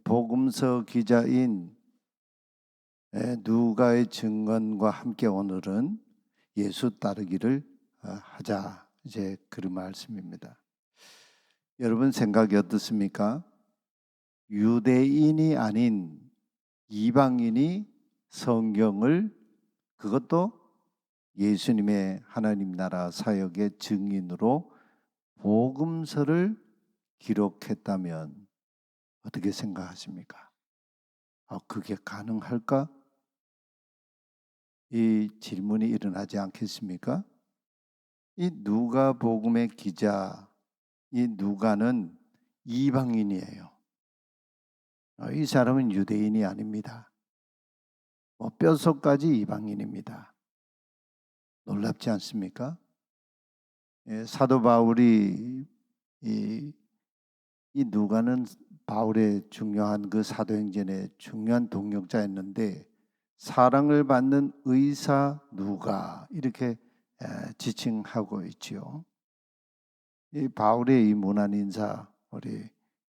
복음서 기자인 누가의 증언과 함께 오늘은 예수 따르기를 하자, 이제 그런 말씀입니다. 여러분 생각이 어떻습니까? 유대인이 아닌 이방인이 성경을, 그것도 예수님의 하나님 나라 사역의 증인으로 복음서를 기록했다면 어떻게 생각하십니까? 그게 가능할까? 이 질문이 일어나지 않겠습니까? 이 누가복음의 기자, 이 누가는 이방인이에요. 이 사람은 유대인이 아닙니다. 뼛속까지 이방인입니다. 놀랍지 않습니까? 사도 바울이 이 누가는 바울의 중요한 그 사도행전의 중요한 동역자였는데, 사랑을 받는 의사 누가, 이렇게 지칭하고 있지요. 이 바울의 이 문안 인사, 우리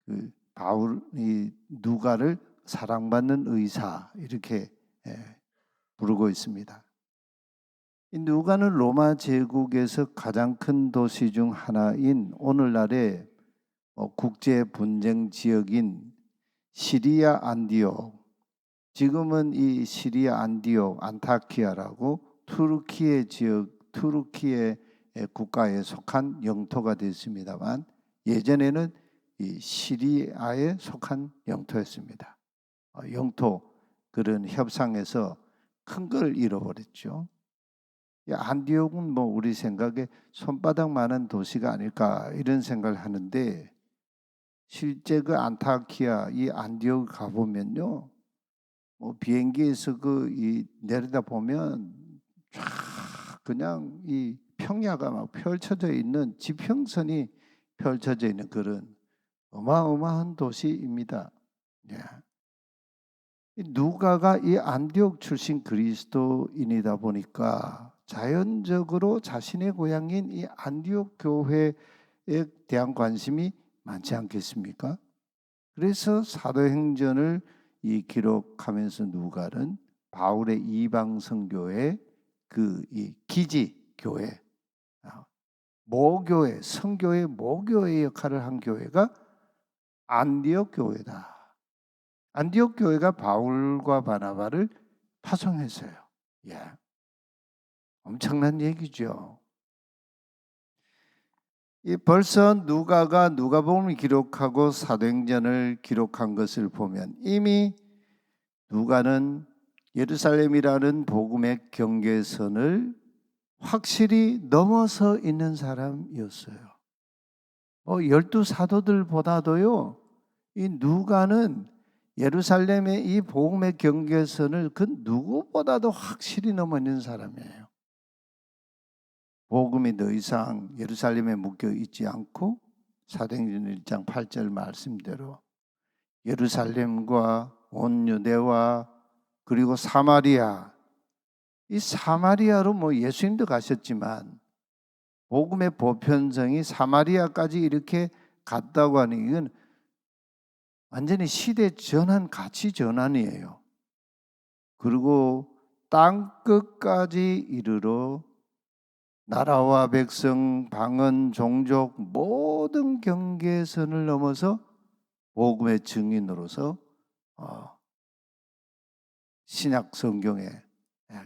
그 바울이 누가를 사랑받는 의사, 이렇게 부르고 있습니다. 이 누가는 로마 제국에서 가장 큰 도시 중 하나인 오늘날의 국제 분쟁 지역인 시리아 안디옥, 지금은 이 시리아 안디옥 안타키아라고 투르키의 지역, 투르키의 국가에 속한 영토가 됐습니다만, 예전에는 이 시리아에 속한 영토였습니다. 영토 그런 협상에서 큰 걸 잃어버렸죠. 이 안디옥은 뭐 우리 생각에 손바닥만한 도시가 아닐까, 이런 생각을 하는데, 실제 그 안타키아 이 안디옥 가보면요, 비행기에서 내려다 보면 쫙 그냥 이 평야가 막 펼쳐져 있는, 지평선이 펼쳐져 있는 그런 어마어마한 도시입니다. 예. 누가가 이 안디옥 출신 그리스도인이다 보니까 자연적으로 자신의 고향인 이 안디옥 교회에 대한 관심이 많지 않겠습니까? 그래서 사도행전을 기록하면서 누가는 바울의 이방 선교회 이 기지 교회, 모교회, 선교회 모교회 역할을 한 교회가 안디옥 교회다. 안디옥 교회가 바울과 바나바를 파송했어요. 예, 엄청난 얘기죠. 벌써 누가가 누가복음을 기록하고 사도행전을 기록한 것을 보면 이미 누가는 예루살렘이라는 복음의 경계선을 확실히 넘어서 있는 사람이었어요. 12 사도들보다도요, 이 누가는 예루살렘의 이 복음의 경계선을 그 누구보다도 확실히 넘어 있는 사람이에요. 복음이 더 이상 예루살렘에 묶여 있지 않고, 사도행전 1장 8절 말씀대로 예루살렘과 온 유대와 그리고 사마리아, 이 사마리아로 예수님도 가셨지만 복음의 보편성이 사마리아까지 이렇게 갔다고 하는, 이건 완전히 시대 전환, 가치 전환이에요. 그리고 땅 끝까지 이르러 나라와 백성, 방언, 종족 모든 경계선을 넘어서 복음의 증인으로서 신약 성경의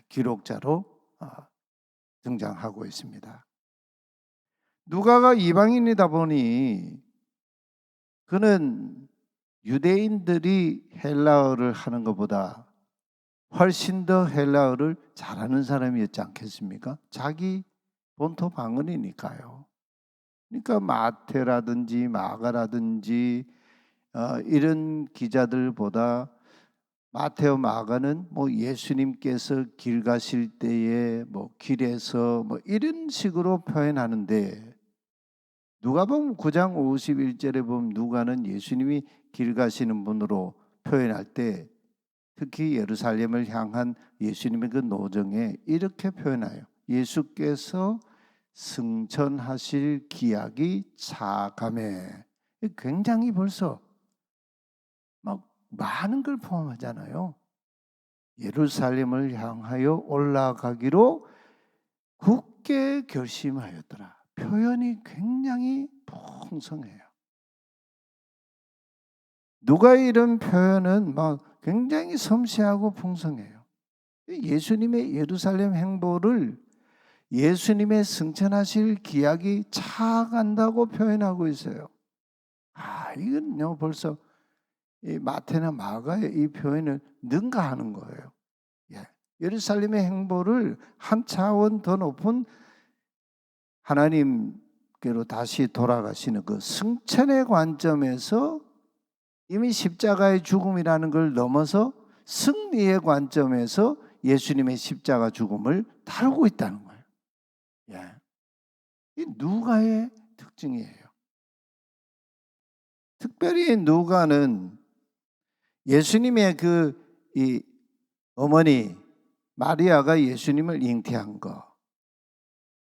기록자로 등장하고 있습니다. 누가가 이방인이다 보니 그는 유대인들이 헬라어를 하는 것보다 훨씬 더 헬라어를 잘하는 사람이었지 않겠습니까? 자기 본토 방언이니까요. 그러니까 마태라든지 마가라든지 이런 기자들보다 마테오 마가는 예수님께서 길 가실 때에 길에서 이런 식으로 표현하는데, 누가복음 9장 51절에 보면 누가는 예수님이 길 가시는 분으로 표현할 때, 특히 예루살렘을 향한 예수님의 그 노정에 이렇게 표현해요. 예수께서 승천하실 기약이 차감해. 굉장히 벌써 막 많은 걸 포함하잖아요. 예루살렘을 향하여 올라가기로 굳게 결심하였더라. 표현이 굉장히 풍성해요. 누가 이런 표현은 막 굉장히 섬세하고 풍성해요. 예수님의 예루살렘 행보를 예수님의 승천하실 기약이 차간다고 표현하고 있어요. 이건요 벌써 이 마태나 마가의 이 표현을 능가하는 거예요. 예루살렘의 행보를 한 차원 더 높은 하나님께로 다시 돌아가시는 그 승천의 관점에서 이미 십자가의 죽음이라는 걸 넘어서 승리의 관점에서 예수님의 십자가 죽음을 다루고 있다는 거예요. 이 누가의 특징이에요. 특별히 누가는 예수님의 이 어머니 마리아가 예수님을 잉태한 거,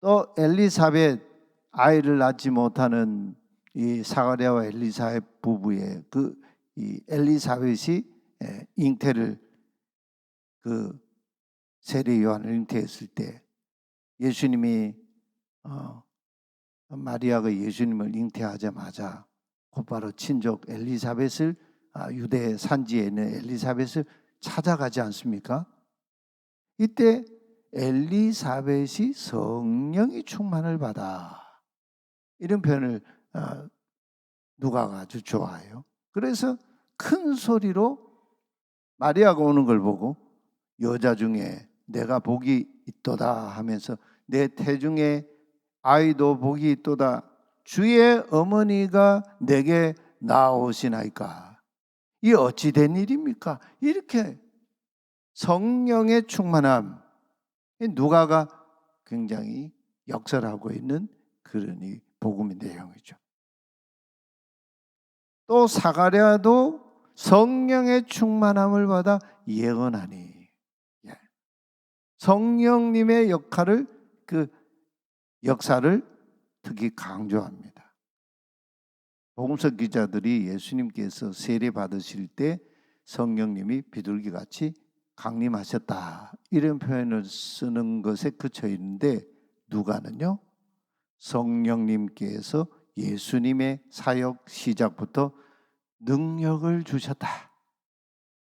또 엘리사벳 아이를 낳지 못하는 이 사가랴와 엘리사벳 부부의 이 엘리사벳이 잉태를 세례 요한을 잉태했을 때 예수님이 마리아가 예수님을 잉태하자마자 곧바로 친족 엘리사벳을 유대 산지에 있는 엘리사벳을 찾아가지 않습니까? 이때 엘리사벳이 성령이 충만을 받아 이런 표현을 누가가 아주 좋아해요. 그래서 큰 소리로 마리아가 오는 걸 보고 여자 중에 내가 복이 있도다 하면서 내 태중에 아이도 복이 있도다 주의 어머니가 내게 나오시나이까 이 어찌 된 일입니까? 이렇게 성령의 충만함 누가가 굉장히 역설하고 있는 그런 이 복음의 내용이죠. 또 사가랴도 성령의 충만함을 받아 예언하니 성령님의 역할을 역사를 특히 강조합니다. 복음서 기자들이 예수님께서 세례 받으실 때 성령님이 비둘기같이 강림하셨다 이런 표현을 쓰는 것에 그쳐 있는데 누가는요 성령님께서 예수님의 사역 시작부터 능력을 주셨다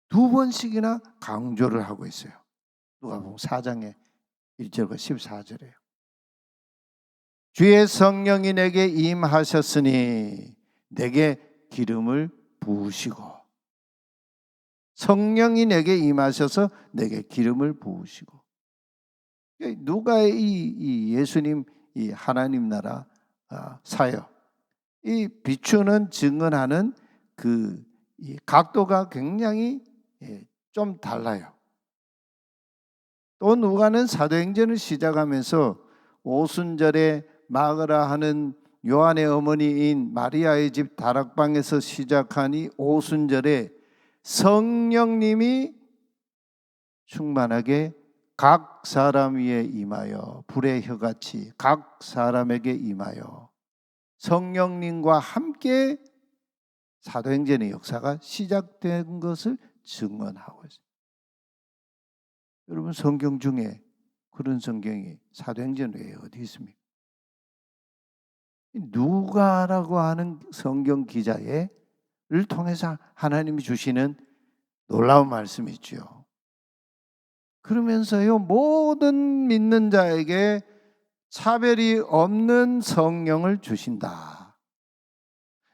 두 번씩이나 강조를 하고 있어요. 누가복음 4장의 1절과 14절이에요. 주의 성령이 내게 임하셨으니 내게 기름을 부으시고 성령이 내게 임하셔서 내게 기름을 부으시고 누가의 이 예수님 이 하나님 나라 사역 이 비추는 증언하는 이 각도가 굉장히 좀 달라요. 또 누가는 사도행전을 시작하면서 오순절에 마그라 하는 요한의 어머니인 마리아의 집 다락방에서 시작하니 오순절에 성령님이 충만하게 각 사람 위에 임하여 불의 혀같이 각 사람에게 임하여 성령님과 함께 사도행전의 역사가 시작된 것을 증언하고 있어요. 여러분 성경 중에 그런 성경이 사도행전 외에 어디 있습니까? 누가라고 하는 성경 기자를 통해서 하나님이 주시는 놀라운 말씀이죠. 그러면서요 모든 믿는 자에게 차별이 없는 성령을 주신다.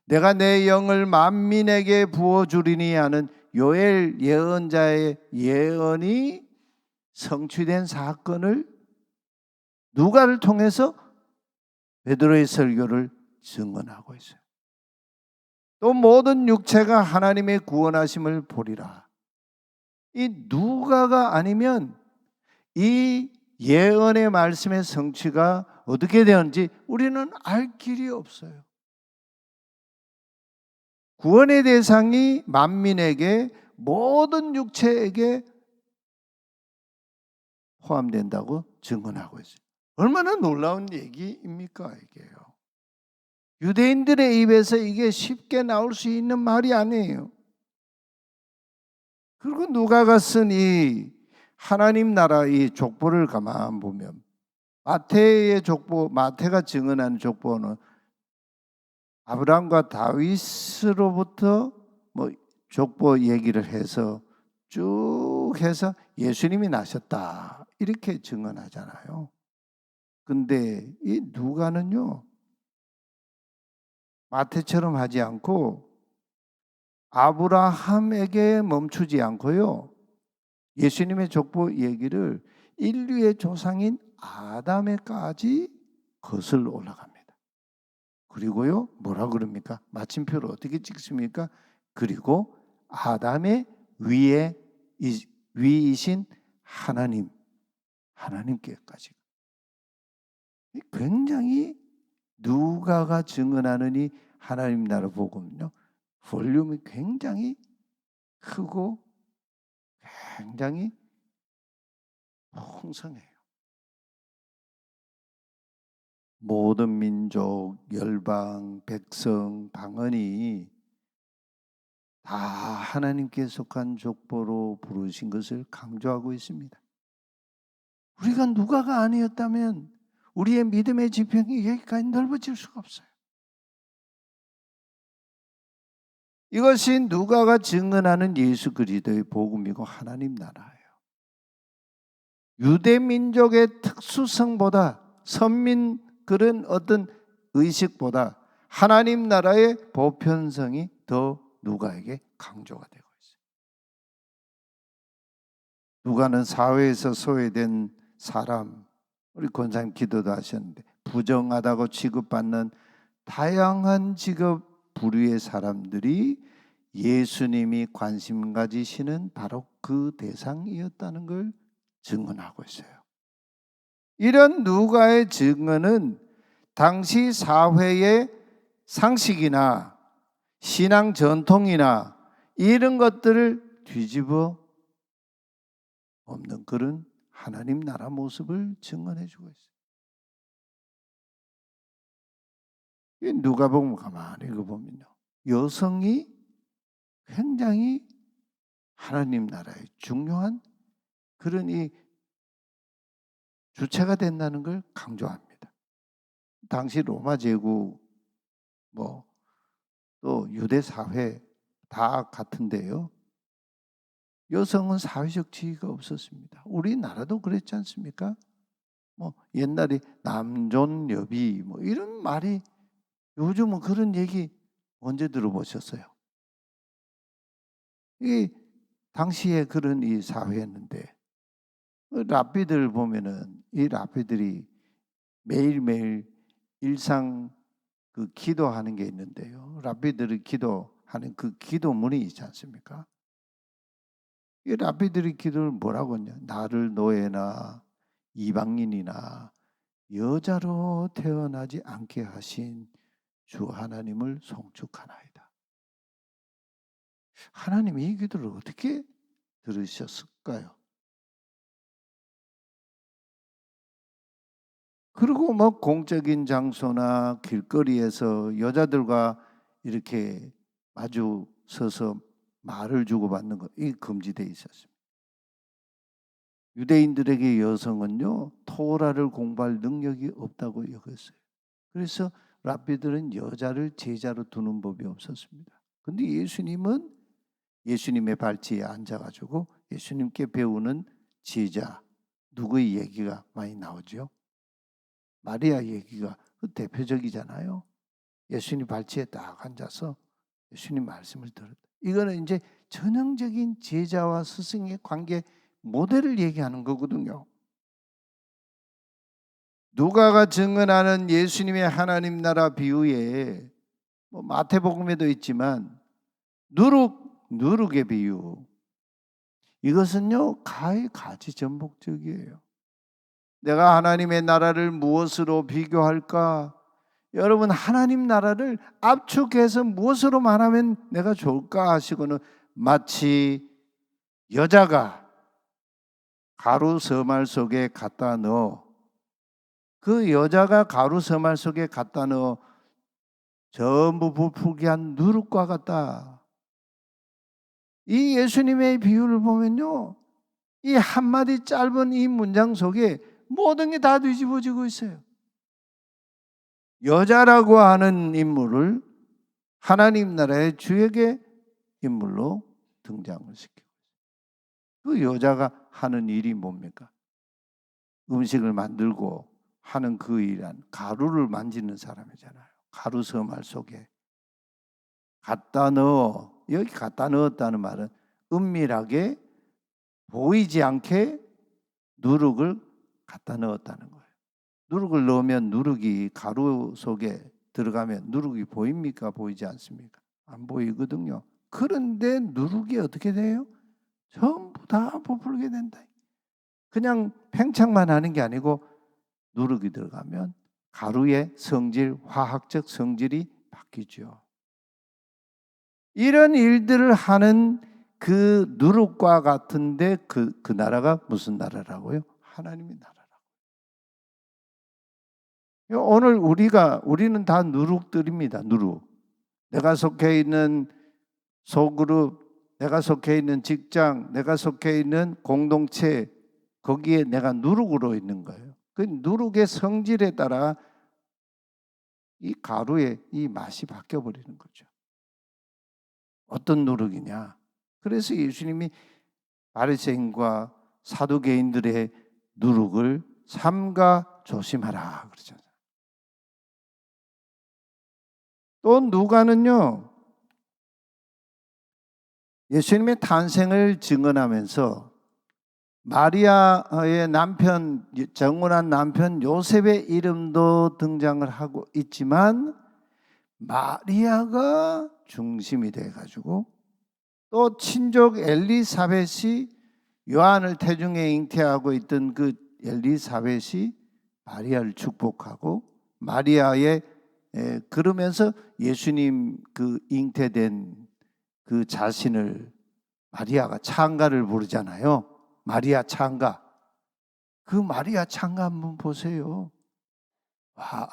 내가 내 영을 만민에게 부어주리니 하는 요엘 예언자의 예언이 성취된 사건을 누가를 통해서 베드로의 설교를 증언하고 있어요. 또 모든 육체가 하나님의 구원하심을 보리라. 이 누가가 아니면 이 예언의 말씀의 성취가 어떻게 되었는지 우리는 알 길이 없어요. 구원의 대상이 만민에게 모든 육체에게 포함된다고 증언하고 있어요. 얼마나 놀라운 얘기입니까 이게요. 유대인들의 입에서 이게 쉽게 나올 수 있는 말이 아니에요. 그리고 누가가 쓴 이 하나님 나라의 족보를 가만 보면 마태의 족보, 마태가 증언하는 족보는 아브라함과 다윗으로부터 뭐 족보 얘기를 해서 쭉 해서 예수님이 나셨다 이렇게 증언하잖아요. 근데 이 누가는요 마태처럼 하지 않고 아브라함에게 멈추지 않고요 예수님의 족보 얘기를 인류의 조상인 아담에까지 거슬러 올라갑니다. 그리고요 뭐라 그럽니까? 마침표를 어떻게 찍습니까? 그리고 아담의 위이신 하나님께까지. 굉장히 누가가 증언하는 이 하나님 나라 복음은요 볼륨이 굉장히 크고 굉장히 풍성해요. 모든 민족, 열방, 백성, 방언이 다 하나님께 속한 족보로 부르신 것을 강조하고 있습니다. 우리가 누가가 아니었다면 우리의 믿음의 지평이 여기까지 넓어질 수가 없어요. 이것이 누가가 증언하는 예수 그리스도의 복음이고 하나님 나라예요. 유대 민족의 특수성보다 선민 그런 어떤 의식보다 하나님 나라의 보편성이 더 누가에게 강조가 되고 있어요. 누가는 사회에서 소외된 사람, 우리 권사님 기도도 하셨는데 부정하다고 취급받는 다양한 직업 부류의 사람들이 예수님이 관심 가지시는 바로 그 대상이었다는 걸 증언하고 있어요. 이런 누가의 증언은 당시 사회의 상식이나 신앙 전통이나 이런 것들을 뒤집어 엎는 그런 하나님 나라 모습을 증언해 주고 있어요. 누가복음 가만히 읽어보면요. 여성이 굉장히 하나님 나라의 중요한 그런 이 주체가 된다는 걸 강조합니다. 당시 로마 제국 또 유대 사회 다 같은데요. 여성은 사회적 지위가 없었습니다. 우리나라도 그랬지 않습니까? 옛날에 남존여비 이런 말이 요즘은 그런 얘기 언제 들어보셨어요? 이 당시에 그런 이 사회였는데 랍비들 보면은 이 랍비들이 매일매일 일상 그 기도하는 게 있는데요. 랍비들이 기도하는 그 기도문이 있지 않습니까? 이 랍비들이 기도를 뭐라고 하냐? 나를 노예나 이방인이나 여자로 태어나지 않게 하신 주 하나님을 송축하나이다. 하나님이 이 기도를 어떻게 들으셨을까요? 그리고 공적인 장소나 길거리에서 여자들과 이렇게 마주 서서 말을 주고받는 것, 이 금지되어 있었습니다. 유대인들에게 여성은요, 토라를 공부할 능력이 없다고 여겼어요. 그래서 랍비들은 여자를 제자로 두는 법이 없었습니다. 근데 예수님은 예수님의 발치에 앉아가지고 예수님께 배우는 제자, 누구의 얘기가 많이 나오죠? 마리아 얘기가 대표적이잖아요. 예수님 발치에 딱 앉아서 예수님 말씀을 들었다. 이거는 이제 전형적인 제자와 스승의 관계 모델을 얘기하는 거거든요. 누가가 증언하는 예수님의 하나님 나라 비유에 마태복음에도 있지만 누룩의 비유, 이것은요 가지 전복적이에요. 내가 하나님의 나라를 무엇으로 비교할까? 여러분, 하나님 나라를 압축해서 무엇으로 말하면 내가 좋을까 하시고는 마치 여자가 가루 서말 속에 갖다 넣어, 그 여자가 가루 서말 속에 갖다 넣어 전부 부풀게 한 누룩과 같다. 이 예수님의 비유를 보면요, 이 한마디 짧은 이 문장 속에 모든 게 다 뒤집어지고 있어요. 여자라고 하는 인물을 하나님 나라의 주역의 인물로 등장을 시키고, 그 여자가 하는 일이 뭡니까? 음식을 만들고 하는 그 일은 가루를 만지는 사람이잖아요. 가루 서말 속에 갖다 넣어. 여기 갖다 넣었다는 말은 은밀하게 보이지 않게 누룩을 갖다 넣었다는 거예요. 누룩을 넣으면 누룩이 가루 속에 들어가면 누룩이 보입니까? 보이지 않습니까? 안 보이거든요. 그런데 누룩이 어떻게 돼요? 전부 다 부풀게 된다. 그냥 팽창만 하는 게 아니고 누룩이 들어가면 가루의 성질, 화학적 성질이 바뀌죠. 이런 일들을 하는 그 누룩과 같은데 그 나라가 무슨 나라라고요? 하나님의 나라라고. 오늘 우리는 다 누룩들입니다. 누룩. 내가 속해 있는 소그룹, 내가 속해 있는 직장, 내가 속해 있는 공동체, 거기에 내가 누룩으로 있는 거예요. 그 누룩의 성질에 따라 이 가루의 이 맛이 바뀌어 버리는 거죠. 어떤 누룩이냐? 그래서 예수님이 바리새인과 사두개인들의 누룩을 삼가 조심하라 그러잖아요. 또 누가는요, 예수님의 탄생을 증언하면서 마리아의 남편, 정혼한 남편 요셉의 이름도 등장을 하고 있지만 마리아가 중심이 돼가지고 또 친족 엘리사벳이 요한을 태중에 잉태하고 있던 그 엘리사벳이 마리아를 축복하고 마리아의 그러면서 예수님 그 잉태된 그 자신을 마리아가 찬가를 부르잖아요. 마리아 찬가. 그 마리아 찬가 한번 보세요. 와,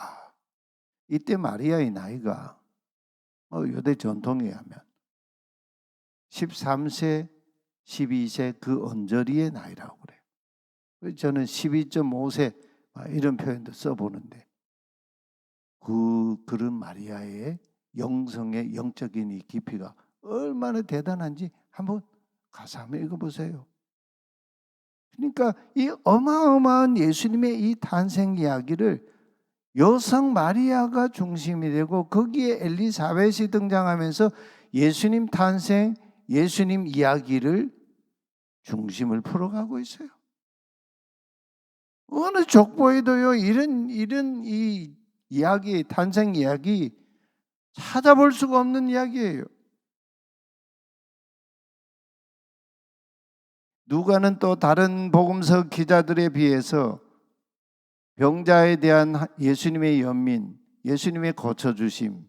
이때 마리아의 나이가 유대 전통에 의하면 13세, 12세 그 언저리의 나이라고 그래요. 저는 12.5세 이런 표현도 써보는데 그런 마리아의 영성의 영적인 이 깊이가 얼마나 대단한지 한번 가서 한번 읽어보세요. 그러니까 이 어마어마한 예수님의 이 탄생 이야기를 여성 마리아가 중심이 되고 거기에 엘리사벳이 등장하면서 예수님 탄생, 예수님 이야기를 중심을 풀어가고 있어요. 어느 족보에도요 이런 이 이야기, 탄생 이야기 찾아볼 수가 없는 이야기예요. 누가는 또 다른 복음서 기자들에 비해서 병자에 대한 예수님의 연민, 예수님의 고쳐주심,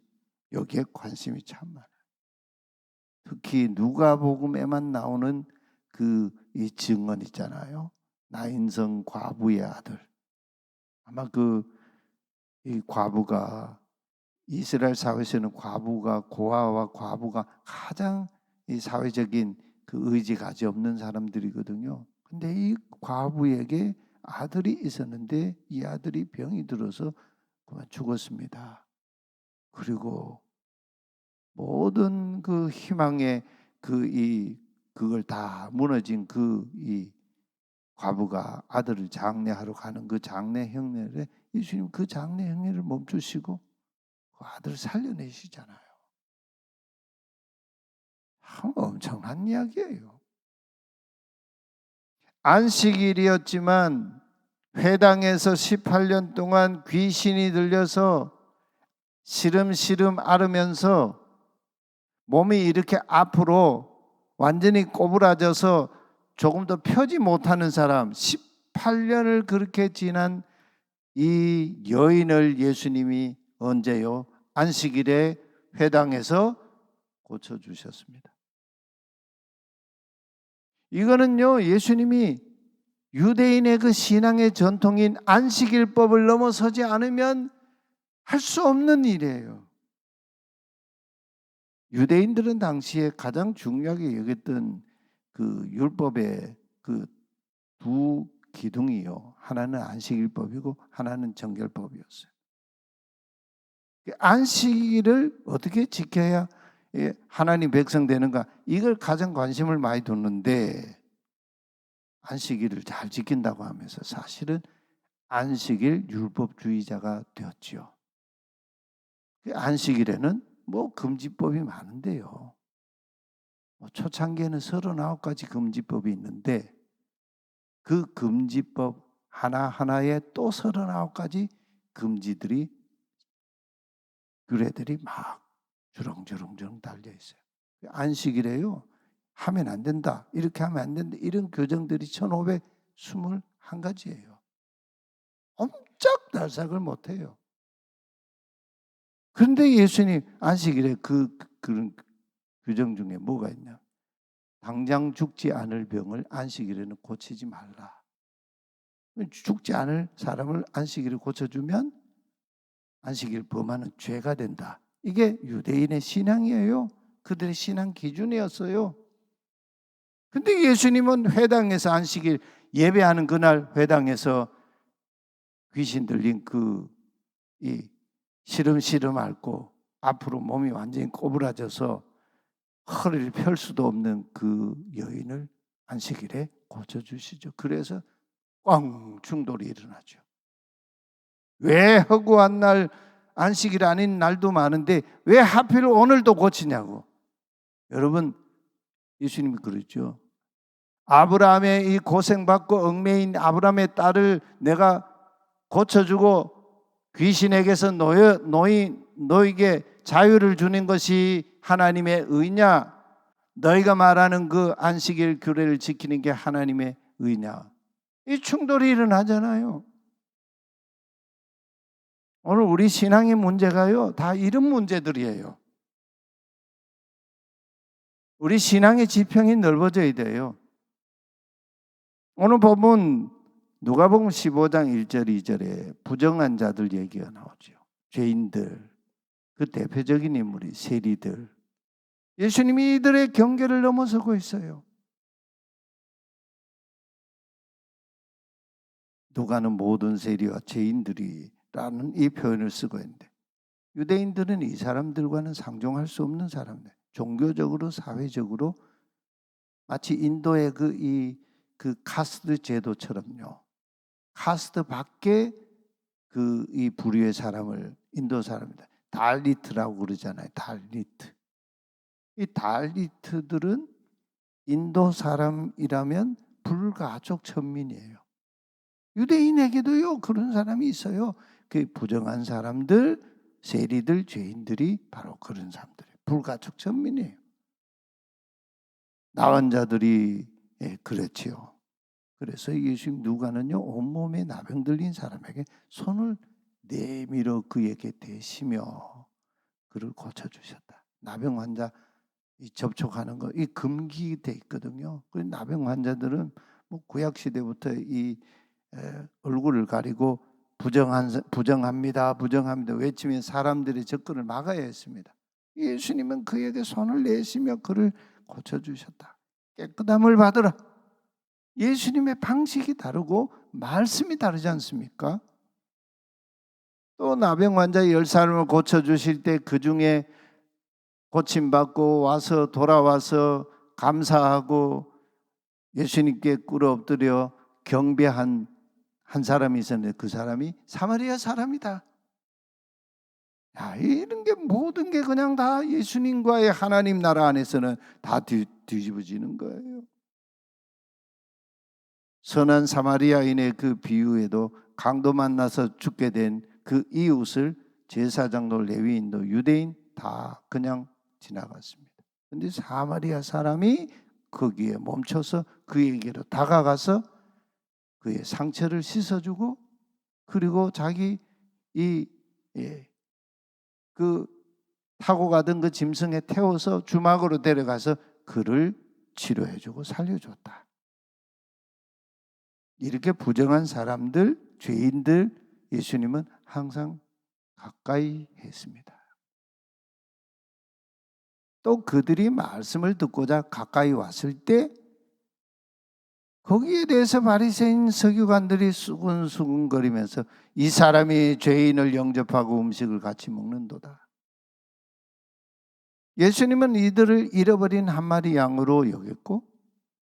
여기에 관심이 참 많아요. 특히 누가복음에만 나오는 이 증언 있잖아요. 나인성 과부의 아들. 아마 이 과부가 이스라엘 사회에서는 과부가 고아와 과부가 가장 이 사회적인 그 의지가지 없는 사람들이거든요. 근데 이 과부에게 아들이 있었는데 이 아들이 병이 들어서 그만 죽었습니다. 그리고 모든 그 희망의 그걸 다 무너진 이 과부가 아들을 장례하러 가는 그 장례 행렬에 예수님 그 장례 행렬을 멈추시고 그 아들을 살려내시잖아요. 엄청난 이야기예요. 안식일이었지만 회당에서 18년 동안 귀신이 들려서 시름시름 앓으면서 몸이 이렇게 앞으로 완전히 꼬부라져서 조금 더 펴지 못하는 사람, 18년을 그렇게 지난 이 여인을 예수님이 언제요? 안식일에 회당에서 고쳐주셨습니다. 이거는요, 예수님이 유대인의 그 신앙의 전통인 안식일법을 넘어서지 않으면 할 수 없는 일이에요. 유대인들은 당시에 가장 중요하게 여겼던 그 율법의 그 두 기둥이요. 하나는 안식일법이고 하나는 정결법이었어요. 안식일을 어떻게 지켜야 하나님 백성 되는가? 이걸 가장 관심을 많이 뒀는데 안식일을 잘 지킨다고 하면서 사실은 안식일 율법주의자가 되었지요. 안식일에는 뭐 금지법이 많은데요. 초창기에는 39가지 금지법이 있는데 그 금지법 하나하나에 또 39가지 금지들이 규례들이 막 주렁주렁 달려 있어요. 안식일에요. 하면 안 된다. 이렇게 하면 안 된다. 이런 규정들이 1521가지예요. 옴짝 달싹을 못해요. 그런데 예수님 안식일에 그런 규정 중에 뭐가 있냐? 당장 죽지 않을 병을 안식일에는 고치지 말라. 죽지 않을 사람을 안식일에 고쳐주면 안식일 범하는 죄가 된다. 이게 유대인의 신앙이에요. 그들의 신앙 기준이었어요. 근데 예수님은 회당에서 안식일 예배하는 그날 회당에서 귀신 들린 이 시름시름 앓고 앞으로 몸이 완전히 꼬부라져서 허리를 펼 수도 없는 그 여인을 안식일에 고쳐주시죠. 그래서 꽝 충돌이 일어나죠. 왜 허구한 날 안식일 아닌 날도 많은데 왜 하필 오늘도 고치냐고. 여러분 예수님이 그러죠. 아브라함의 이 고생받고 얽매인 아브라함의 딸을 내가 고쳐주고 귀신에게서 너에게 자유를 주는 것이 하나님의 의냐? 너희가 말하는 그 안식일 규례를 지키는 게 하나님의 의냐? 이 충돌이 일어나잖아요. 오늘 우리 신앙의 문제가요, 다 이런 문제들이에요. 우리 신앙의 지평이 넓어져야 돼요. 오늘 보면 누가복음 15장 1절 2절에 부정한 자들 얘기가 나오죠. 죄인들, 그 대표적인 인물이 세리들. 예수님이 이들의 경계를 넘어서고 있어요. 누가는 모든 세리와 죄인들이라는 이 표현을 쓰고 있는데 유대인들은 이 사람들과는 상종할 수 없는 사람들. 종교적으로 사회적으로 마치 인도의 그 카스트 제도처럼요. 카스트 밖에 이 부류의 사람을 인도 사람이다. 달리트라고 그러잖아요. 달리트. 이 달리트들은 인도 사람이라면 불가족 천민이에요. 유대인에게도요 그런 사람이 있어요. 그 부정한 사람들, 세리들, 죄인들이 바로 그런 사람들이에요. 불가족 천민이에요. 나은 자들이 그렇지요. 그래서 예수님 누가는요 온몸에 나병 들린 사람에게 손을 내밀어 그에게 대시며 그를 고쳐주셨다. 나병 환자 접촉하는 거 이 금기돼 있거든요. 그 나병 환자들은 뭐 구약 시대부터 얼굴을 가리고 부정합니다 외치면 사람들이 접근을 막아야 했습니다. 예수님은 그에게 손을 내시며 그를 고쳐주셨다. 깨끗함을 받으라. 예수님의 방식이 다르고 말씀이 다르지 않습니까? 또 나병 환자 10사람을 고쳐주실 때 그 중에 고침받고 돌아와서 감사하고 예수님께 꿇어 엎드려 경배한 한 사람이 있었는데 그 사람이 사마리아 사람이다. 야, 이런 게 모든 게 그냥 다 예수님과의 하나님 나라 안에서는 다 뒤집어지는 거예요. 선한 사마리아인의 그 비유에도 강도 만나서 죽게 된 그 이웃을 제사장도 레위인도 유대인 다 그냥 지나갔습니다. 그런데 사마리아 사람이 거기에 멈춰서 그에게로 다가가서 그의 상처를 씻어주고 그리고 자기 그 타고 가던 그 짐승에 태워서 주막으로 데려가서 그를 치료해주고 살려줬다. 이렇게 부정한 사람들, 죄인들 예수님은 항상 가까이 했습니다. 또 그들이 말씀을 듣고자 가까이 왔을 때 거기에 대해서 바리새인 서기관들이 수근수근거리면서 이 사람이 죄인을 영접하고 음식을 같이 먹는도다. 예수님은 이들을 잃어버린 한 마리 양으로 여겼고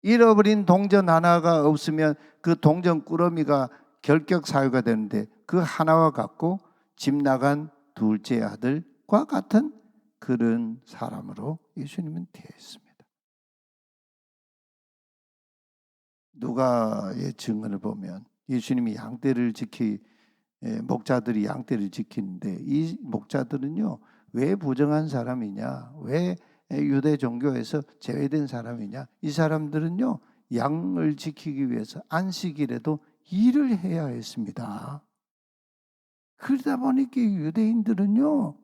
잃어버린 동전 하나가 없으면 그 동전 꾸러미가 결격 사유가 되는데 그 하나와 같고 집 나간 둘째 아들과 같은 그런 사람으로 예수님은 되었습니다. 누가의 증언을 보면 예수님이 목자들이 양떼를 지키는데 이 목자들은요, 왜 부정한 사람이냐, 왜 유대 종교에서 제외된 사람이냐, 이 사람들은요 양을 지키기 위해서 안식일에도 일을 해야 했습니다. 그러다 보니까 유대인들은요,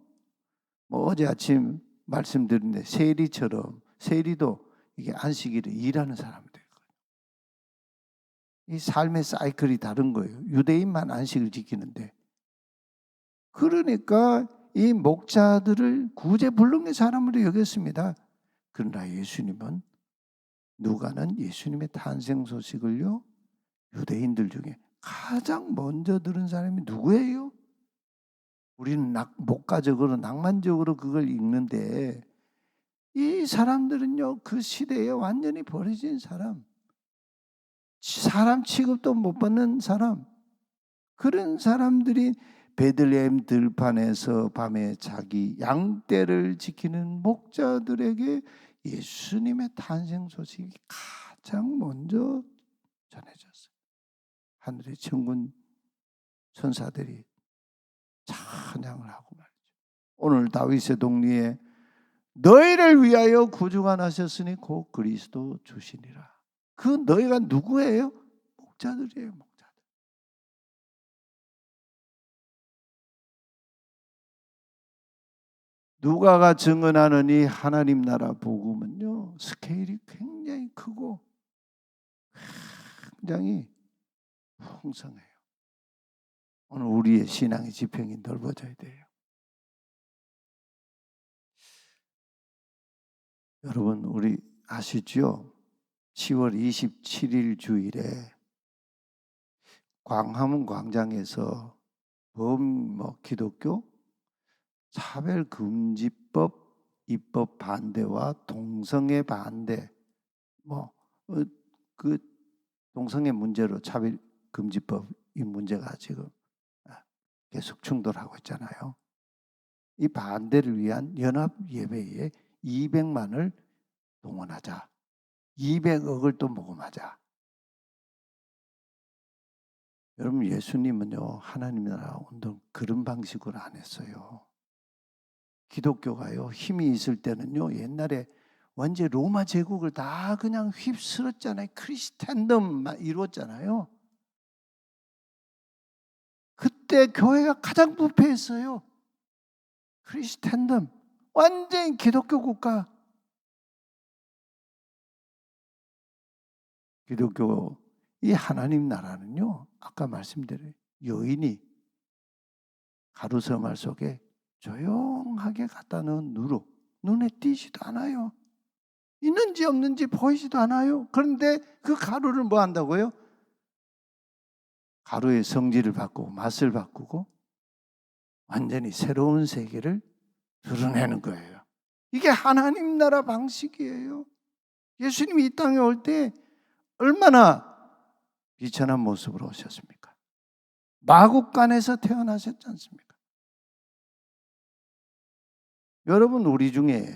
뭐 어제 아침 말씀드린데 세리도 이게 안식일에 일하는 사람들. 이 삶의 사이클이 다른 거예요. 유대인만 안식을 지키는데. 그러니까 이 목자들을 구제불능의 사람으로 여겼습니다. 그러나 예수님은 누가는 예수님의 탄생 소식을요, 유대인들 중에 가장 먼저 들은 사람이 누구예요? 우리는 목가적으로 낭만적으로 그걸 읽는데 이 사람들은요, 그 시대에 완전히 버려진 사람 취급도 못 받는 사람, 그런 사람들이 베들레헴 들판에서 밤에 자기 양떼를 지키는 목자들에게 예수님의 탄생 소식이 가장 먼저 전해졌어요. 하늘의 천군 천사들이 찬양을 하고 말이죠. 오늘 다윗의 동리에 너희를 위하여 구주가 나셨으니 곧 그리스도 주시니라. 그 너희가 누구예요? 목자들이에요. 목자들. 누가가 증언하는 이 하나님 나라 복음은요, 스케일이 굉장히 크고 굉장히 풍성해요. 오늘 우리의 신앙의 지평이 넓어져야 돼요. 여러분, 우리 아시죠? 10월 27일 주일에 광화문 광장에서 기독교 차별금지법 입법 반대와 동성애 반대, 그 동성애 문제로 차별금지법 이 문제가 지금 계속 충돌하고 있잖아요. 이 반대를 위한 연합 예배에 200만을 동원하자. 200억을 또 모금하자. 여러분, 예수님은요, 하나님 나라 운동 그런 방식으로 안 했어요. 기독교가요, 힘이 있을 때는요, 옛날에 완전 로마 제국을 다 그냥 휩쓸었잖아요. 크리스텐덤만 이루었잖아요. 그때 교회가 가장 부패했어요. 크리스텐덤, 완전히 기독교 국가. 기독교 이 하나님 나라는요, 아까 말씀드린 여인이 가루서말 속에 조용하게 갖다 넣은 누룩, 눈에 띄지도 않아요. 있는지 없는지 보이지도 않아요. 그런데 그 가루를 뭐 한다고요? 가루의 성질을 바꾸고 맛을 바꾸고 완전히 새로운 세계를 드러내는 거예요. 이게 하나님 나라 방식이에요. 예수님이 이 땅에 올 때 얼마나 비천한 모습으로 오셨습니까? 마국간에서 태어나셨지 않습니까? 여러분, 우리 중에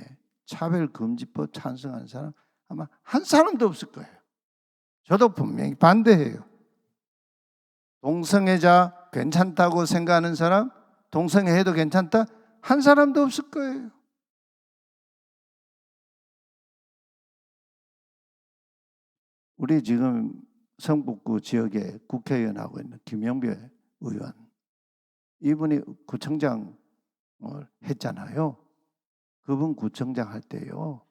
차별금지법 찬성하는 사람 아마 한 사람도 없을 거예요. 저도 분명히 반대해요. 동성애자 괜찮다고 생각하는 사람, 동성애해도 괜찮다? 한 사람도 없을 거예요. 우리 지금 성북구 지역에 국회의원 하고 있는 김영배 의원, 이분이 구청장을 했잖아요. 그분 구청장 할 때요,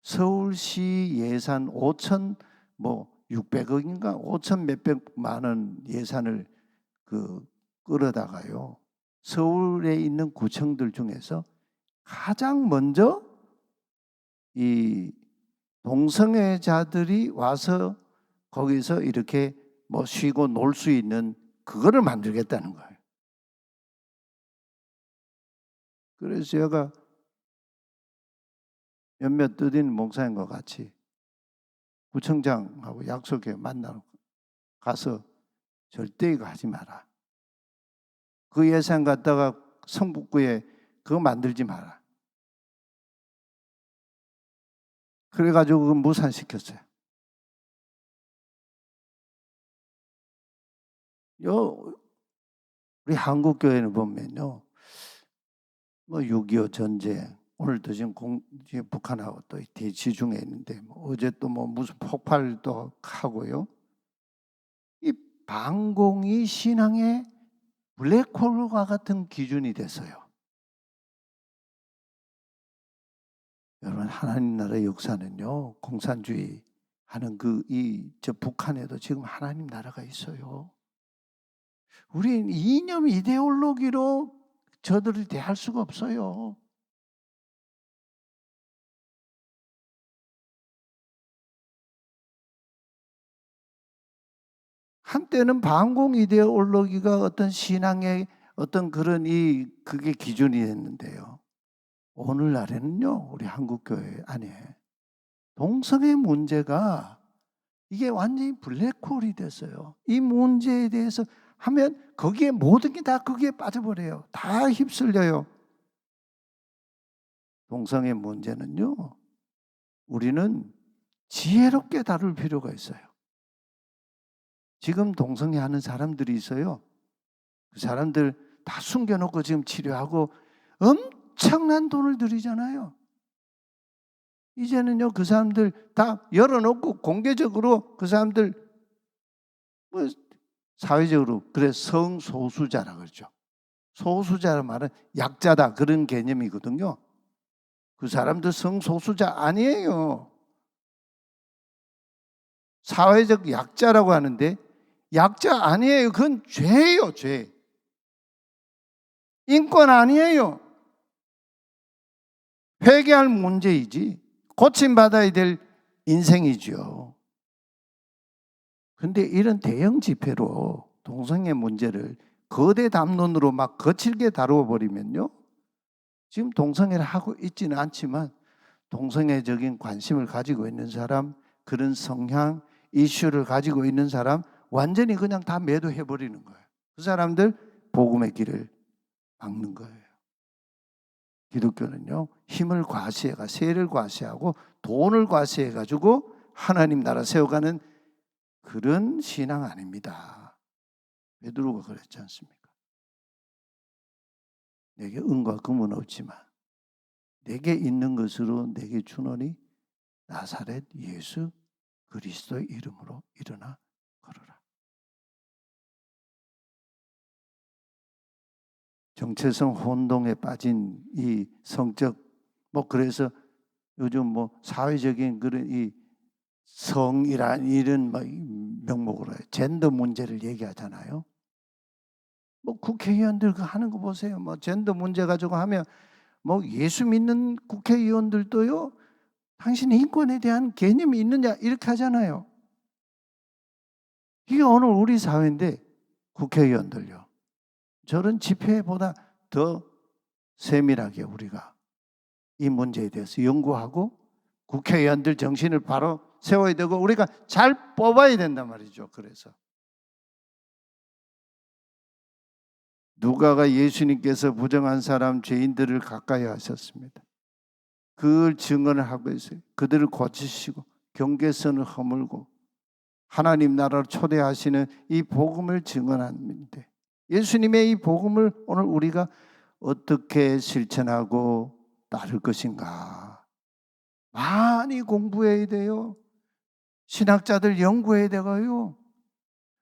서울시 예산 600억인가 5천 몇백만 원 예산을 끌어다가요, 서울에 있는 구청들 중에서 가장 먼저 이 동성애자들이 와서 거기서 이렇게 뭐 쉬고 놀 수 있는 그거를 만들겠다는 거예요. 그래서 제가 몇몇 뜻인 목사님과 같이 구청장하고 약속해 만나러 가서 절대 이거 하지 마라. 그 예산 갖다가 성북구에 그거 만들지 마라. 그래가지고 그거 무산시켰어요. 우리 한국교회는 보면요, 뭐 6.25 전쟁, 오늘도 지금 북한하고 또 대치 중에 있는데, 뭐 어제 또 뭐 무슨 폭발도 하고요. 이 반공이 신앙의 블랙홀과 같은 기준이 됐어요. 여러분, 하나님 나라의 역사는요, 공산주의 하는 저 북한에도 지금 하나님 나라가 있어요. 우리는 이념 이데올로기로 저들을 대할 수가 없어요. 한때는 반공 이데올로기가 어떤 신앙의 어떤 그게 기준이 됐는데요. 오늘날에는요, 우리 한국교회 안에 동성애 문제가 이게 완전히 블랙홀이 됐어요. 이 문제에 대해서 하면 거기에 모든 게 다 거기에 빠져버려요. 다 휩쓸려요. 동성애 문제는요, 우리는 지혜롭게 다룰 필요가 있어요. 지금 동성애 하는 사람들이 있어요. 그 사람들 다 숨겨놓고 지금 치료하고 엄청난 돈을 들이잖아요. 이제는요, 그 사람들 다 열어놓고 공개적으로 그 사람들 뭐 사회적으로 그래 성소수자라 그러죠. 소수자란 말은 약자다 그런 개념이거든요. 그 사람들 성소수자 아니에요. 사회적 약자라고 하는데 약자 아니에요. 그건 죄예요, 죄. 인권 아니에요. 회개할 문제이지 고침받아야 될 인생이죠. 그런데 이런 대형 집회로 동성애 문제를 거대 담론으로 막 거칠게 다루어 버리면요, 지금 동성애를 하고 있지는 않지만 동성애적인 관심을 가지고 있는 사람, 그런 성향, 이슈를 가지고 있는 사람 완전히 그냥 다 매도해 버리는 거예요. 그 사람들 복음의 길을 막는 거예요. 기독교는요, 힘을 과시해가 세를 과시하고 돈을 과시해 가지고 하나님 나라 세워가는 그런 신앙 아닙니다. 베드로가 그랬지 않습니까? 내게 은과 금은 없지만 내게 있는 것으로 내게 주노니 나사렛 예수 그리스도의 이름으로 일어나 걸어라. 정체성 혼동에 빠진 이 성적 그래서 요즘 사회적인 그런 이 성이란 이런 명목으로 젠더 문제를 얘기하잖아요. 국회의원들 하는 거 보세요. 젠더 문제 가지고 하면 예수 믿는 국회의원들도요, 당신 인권에 대한 개념이 있느냐 이렇게 하잖아요. 이게 오늘 우리 사회인데 국회의원들요, 저런 집회보다 더 세밀하게 우리가 이 문제에 대해서 연구하고 국회의원들 정신을 바로 세워야 되고 우리가 잘 뽑아야 된단 말이죠. 그래서 누가가 예수님께서 부정한 사람 죄인들을 가까이 하셨습니다. 그걸 증언을 하고 있어요. 그들을 고치시고 경계선을 허물고 하나님 나라로 초대하시는 이 복음을 증언하는데, 예수님의 이 복음을 오늘 우리가 어떻게 실천하고 따를 것인가 많이 공부해야 돼요. 신학자들 연구해야 되고요.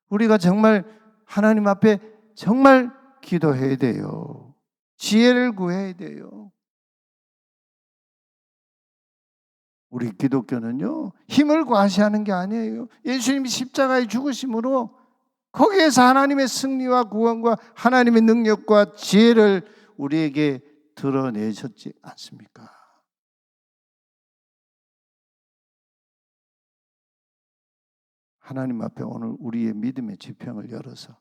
우리가 정말 하나님 앞에 정말 기도해야 돼요. 지혜를 구해야 돼요. 우리 기독교는요, 힘을 과시하는 게 아니에요. 예수님이 십자가에 죽으심으로 거기에서 하나님의 승리와 구원과 하나님의 능력과 지혜를 우리에게 드러내셨지 않습니까? 하나님 앞에 오늘 우리의 믿음의 지평을 열어서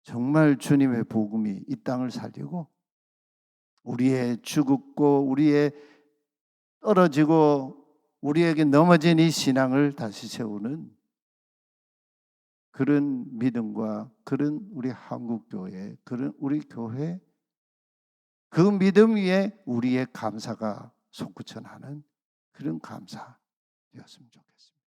정말 주님의 복음이 이 땅을 살리고 우리의 죽었고 우리의 떨어지고 우리에게 넘어진 이 신앙을 다시 세우는 그런 믿음과 그런 우리 한국교회, 그런 우리 교회, 그 믿음 위에 우리의 감사가 솟구쳐 나는 그런 감사였으면 좋겠습니다.